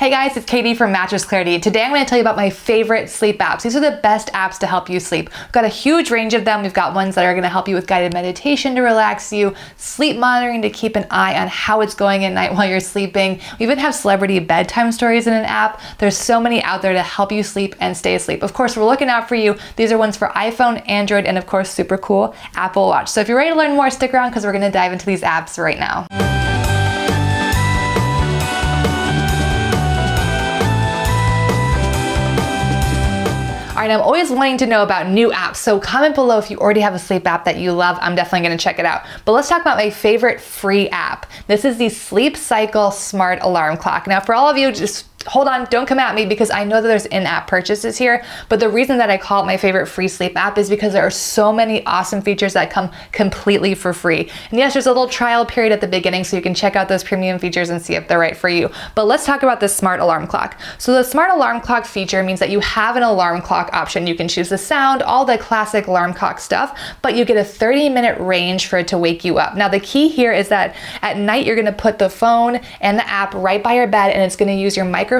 Hey guys, it's Katie from Mattress. Today I'm going to tell you about my favorite sleep apps. These are the best apps to help you sleep. We've got a huge range of them. We've got ones that are going to help you with guided meditation to relax you, sleep monitoring to keep an eye on how it's going at night while you're sleeping. We even have celebrity bedtime stories in an app. There's so many out there to help you sleep and stay asleep. Of course, we're looking out for you. These are ones for iPhone, Android, and of course, super cool Apple Watch. So if you're ready to learn more, stick around because we're going to dive into these apps right now. All right, I'm always wanting to know about new apps, so comment below if you already have a sleep app that you love. I'm definitely gonna check it out. But let's talk about my favorite free app. This is the Sleep Cycle Smart Alarm Clock. Now, for all of you, just hold on, don't come at me because I know that there's in-app purchases here, but the reason that I call it my favorite free sleep app is because there are so many awesome features that come completely for free. And yes, there's a little trial period at the beginning so you can check out those premium features and see if they're right for you. But let's talk about the smart alarm clock. So the smart alarm clock feature means that you have an alarm clock option. You can choose the sound, all the classic alarm clock stuff, but you get a 30-minute range for it to wake you up. Now the key here is that at night you're gonna put the phone and the app right by your bed and it's gonna use your microphone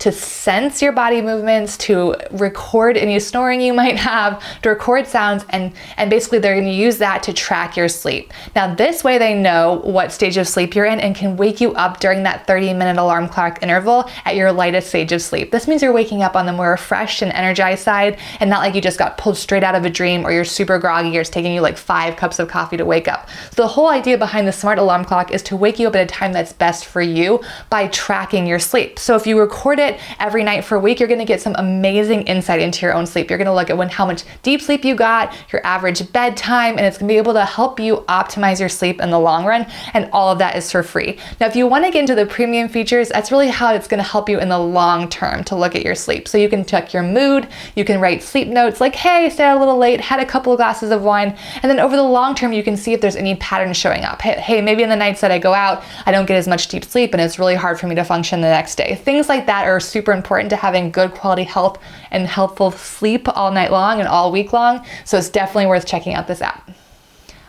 to sense your body movements, to record any snoring you might have, to record sounds, and basically they're going to use that to track your sleep. Now this way they know what stage of sleep you're in and can wake you up during that 30-minute alarm clock interval at your lightest stage of sleep. This means you're waking up on the more refreshed and energized side and not like you just got pulled straight out of a dream or you're super groggy or it's taking you like 5 cups of coffee to wake up. So the whole idea behind the smart alarm clock is to wake you up at a time that's best for you by tracking your sleep. So if you record it every night for a week, you're gonna get some amazing insight into your own sleep. You're gonna look at how much deep sleep you got, your average bedtime, and it's gonna be able to help you optimize your sleep in the long run, and all of that is for free. Now, if you wanna get into the premium features, that's really how it's gonna help you in the long term to look at your sleep. So you can check your mood, you can write sleep notes like, hey, stayed out a little late, had a couple of glasses of wine, and then over the long term, you can see if there's any patterns showing up. Hey, maybe in the nights that I go out, I don't get as much deep sleep, and it's really hard for me to function the next day. Things like that are super important to having good quality health and healthful sleep all night long and all week long. So it's definitely worth checking out this app.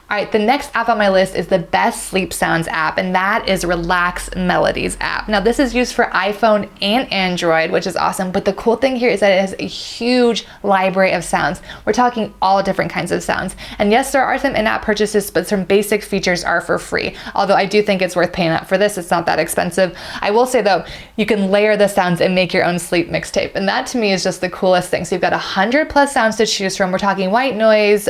All right, the next app on my list is the best sleep sounds app, and that is Melodies app. Now this is used for iPhone and Android, which is awesome, but the cool thing here is that it has a huge library of sounds. We're talking all different kinds of sounds. And yes, there are some in-app purchases, but some basic features are for free. Although I do think it's worth paying up for this, it's not that expensive. I will say though, you can layer the sounds and make your own sleep mixtape. And that to me is just the coolest thing. So you've got 100+ sounds to choose from. We're talking white noise,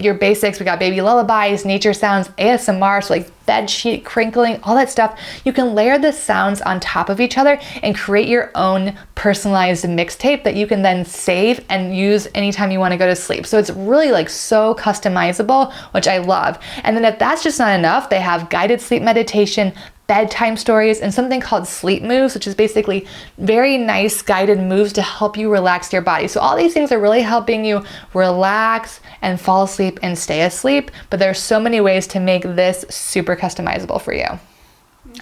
your basics, we got baby lullaby, nature sounds, ASMR, so like bed sheet crinkling, all that stuff. You can layer the sounds on top of each other and create your own personalized mixtape that you can then save and use anytime you want to go to sleep. So it's really like so customizable, which I love. And then if that's just not enough, they have guided sleep meditation, bedtime stories, and something called sleep moves, which is basically very nice guided moves to help you relax your body. So all these things are really helping you relax and fall asleep and stay asleep, but there's so many ways to make this super customizable for you.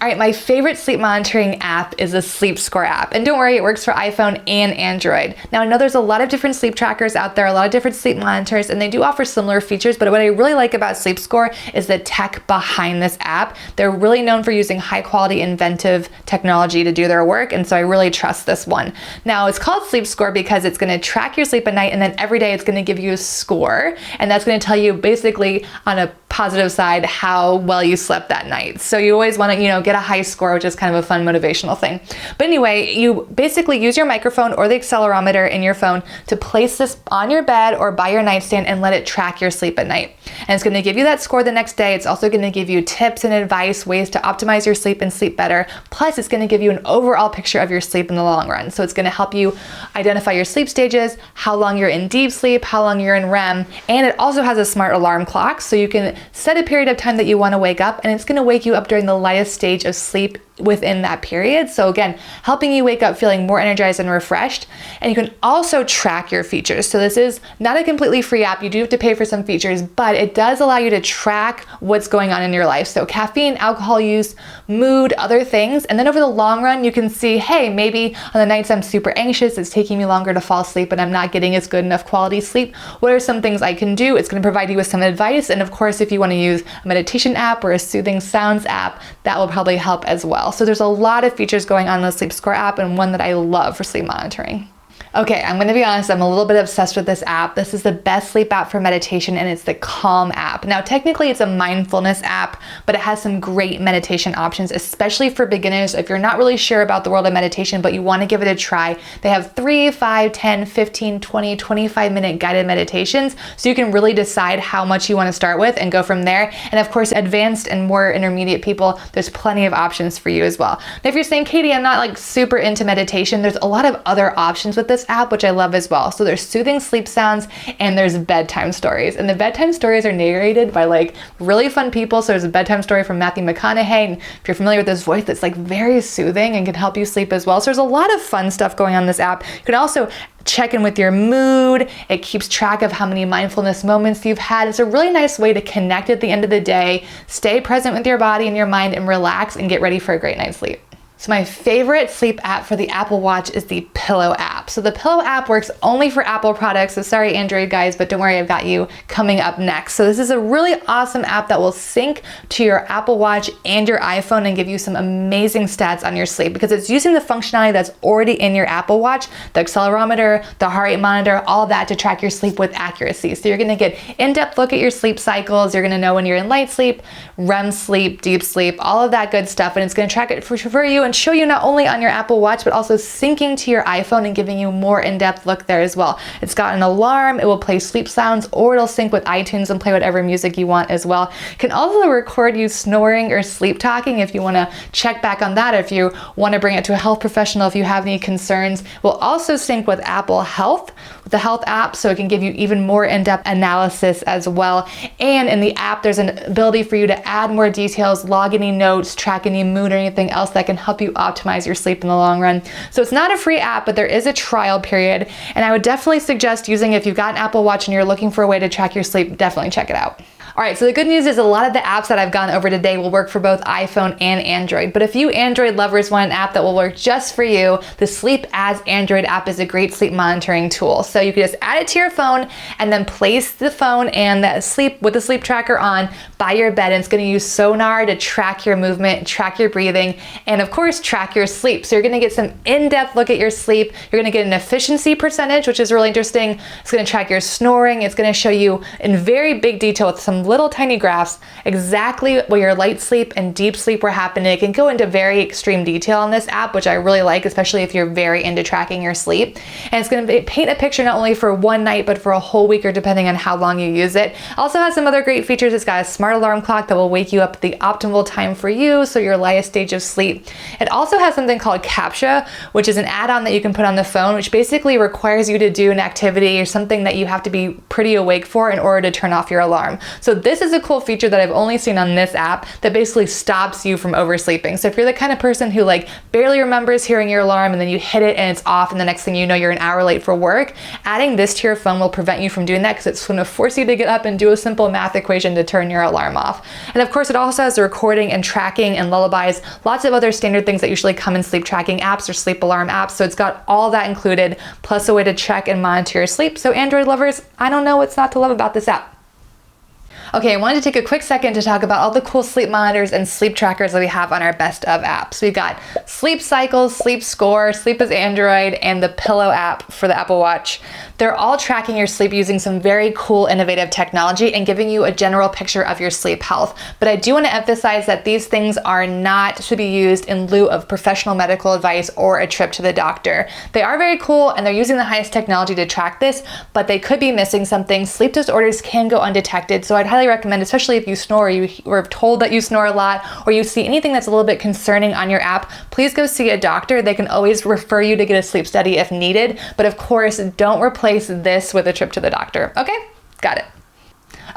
All right, my favorite sleep monitoring app is the SleepScore app. And don't worry, it works for iPhone and Android. Now I know there's a lot of different sleep trackers out there, a lot of different sleep monitors, and they do offer similar features, but what I really like about SleepScore is the tech behind this app. They're really known for using high quality, inventive technology to do their work, and so I really trust this one. Now it's called SleepScore because it's gonna track your sleep at night, and then every day it's gonna give you a score, and that's gonna tell you basically on a positive side how well you slept that night. So you always wanna, get a high score, which is kind of a fun motivational thing. But anyway, you basically use your microphone or the accelerometer in your phone to place this on your bed or by your nightstand and let it track your sleep at night. And it's gonna give you that score the next day. It's also gonna give you tips and advice, ways to optimize your sleep and sleep better. Plus it's gonna give you an overall picture of your sleep in the long run. So it's gonna help you identify your sleep stages, how long you're in deep sleep, how long you're in REM, and it also has a smart alarm clock, so you can set a period of time that you wanna wake up, and it's gonna wake you up during the lightest stage of sleep within that period. So again, helping you wake up feeling more energized and refreshed. And you can also track your features. So this is not a completely free app. You do have to pay for some features, but it does allow you to track what's going on in your life. So caffeine, alcohol use, mood, other things. And then over the long run, you can see, hey, maybe on the nights I'm super anxious, it's taking me longer to fall asleep and I'm not getting as good enough quality sleep. What are some things I can do? It's going to provide you with some advice. And of course, if you want to use a meditation app or a soothing sounds app, that will probably help as well. well. So there's a lot of features going on in the SleepScore app, and one that I love for sleep monitoring. Okay, I'm gonna be honest, I'm a little bit obsessed with this app. This is the best sleep app for meditation, and it's the Calm app. Now, technically it's a mindfulness app, but it has some great meditation options, especially for beginners. If you're not really sure about the world of meditation, but you wanna give it a try, they have 3, 5, 10, 15, 20, 25-minute guided meditations, so you can really decide how much you wanna start with and go from there. And of course, advanced and more intermediate people, there's plenty of options for you as well. Now, if you're saying, Katie, I'm not like super into meditation, there's a lot of other options with this app, which I love as well. So there's soothing sleep sounds and there's bedtime stories. And the bedtime stories are narrated by like really fun people. So there's a bedtime story from Matthew McConaughey. And if you're familiar with his voice, that's like very soothing and can help you sleep as well. So there's a lot of fun stuff going on in this app. You can also check in with your mood. It keeps track of how many mindfulness moments you've had. It's a really nice way to connect at the end of the day, stay present with your body and your mind, and relax and get ready for a great night's sleep. So my favorite sleep app for the Apple Watch is the Pillow app. So the Pillow app works only for Apple products. So sorry, Android guys, but don't worry, I've got you coming up next. So this is a really awesome app that will sync to your Apple Watch and your iPhone and give you some amazing stats on your sleep, because it's using the functionality that's already in your Apple Watch, the accelerometer, the heart rate monitor, all that to track your sleep with accuracy. So you're gonna get in-depth look at your sleep cycles. You're gonna know when you're in light sleep, REM sleep, deep sleep, all of that good stuff. And it's gonna track it for you and show you not only on your Apple Watch, but also syncing to your iPhone and giving you more in-depth look there as well. It's got an alarm, it will play sleep sounds, or it'll sync with iTunes and play whatever music you want as well. It can also record you snoring or sleep talking if you wanna check back on that, if you wanna bring it to a health professional if you have any concerns. We'll also sync with Apple Health, with the Health app, so it can give you even more in-depth analysis as well. And in the app, there's an ability for you to add more details, log any notes, track any mood or anything else that can help you optimize your sleep in the long run. So it's not a free app, but there is a trial period, and I would definitely suggest using it. If you've got an Apple Watch and you're looking for a way to track your sleep, definitely check it out. All right, so the good news is a lot of the apps that I've gone over today will work for both iPhone and Android. But if you Android lovers want an app that will work just for you, the Sleep as Android app is a great sleep monitoring tool. So you can just add it to your phone and then place the phone and the sleep with the sleep tracker on by your bed. And it's gonna use sonar to track your movement, track your breathing, and of course, track your sleep. So you're gonna get some in-depth look at your sleep. You're gonna get an efficiency percentage, which is really interesting. It's gonna track your snoring. It's gonna show you in very big detail with some little tiny graphs exactly where your light sleep and deep sleep were happening. It can go into very extreme detail on this app, which I really like, especially if you're very into tracking your sleep. And it's going to paint a picture not only for one night, but for a whole week, or depending on how long you use it. Also has some other great features. It's got a smart alarm clock that will wake you up at the optimal time for you, so your lightest stage of sleep. It also has something called CAPTCHA, which is an add-on that you can put on the phone, which basically requires you to do an activity or something that you have to be pretty awake for in order to turn off your alarm. So this is a cool feature that I've only seen on this app that basically stops you from oversleeping. So if you're the kind of person who like barely remembers hearing your alarm and then you hit it and it's off, and the next thing you know you're an hour late for work, adding this to your phone will prevent you from doing that, because it's going to force you to get up and do a simple math equation to turn your alarm off. And of course, it also has the recording and tracking and lullabies, lots of other standard things that usually come in sleep tracking apps or sleep alarm apps. So it's got all that included, plus a way to check and monitor your sleep. So Android lovers, I don't know what's not to love about this app. Okay, I wanted to take a quick second to talk about all the cool sleep monitors and sleep trackers that we have on our best of apps. We've got Sleep Cycles, SleepScore, Sleep as Android, and the Pillow app for the Apple Watch. They're all tracking your sleep using some very cool, innovative technology and giving you a general picture of your sleep health. But I do want to emphasize that these things are not to be used in lieu of professional medical advice or a trip to the doctor. They are very cool and they're using the highest technology to track this, but they could be missing something. Sleep disorders can go undetected, so I'd highly recommend, especially if you snore, or you were told that you snore a lot, or you see anything that's a little bit concerning on your app, please go see a doctor. They can always refer you to get a sleep study if needed, but of course, don't replace this with a trip to the doctor. Okay, got it.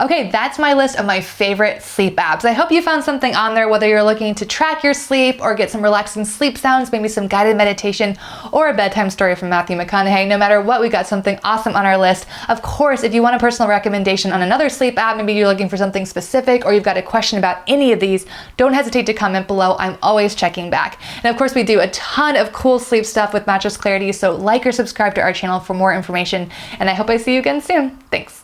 Okay, that's my list of my favorite sleep apps. I hope you found something on there, whether you're looking to track your sleep or get some relaxing sleep sounds, maybe some guided meditation or a bedtime story from Matthew McConaughey. No matter what, we got something awesome on our list. Of course, if you want a personal recommendation on another sleep app, maybe you're looking for something specific or you've got a question about any of these, don't hesitate to comment below. I'm always checking back. And of course, we do a ton of cool sleep stuff with Mattress Clarity, so like or subscribe to our channel for more information, and I hope I see you again soon. Thanks.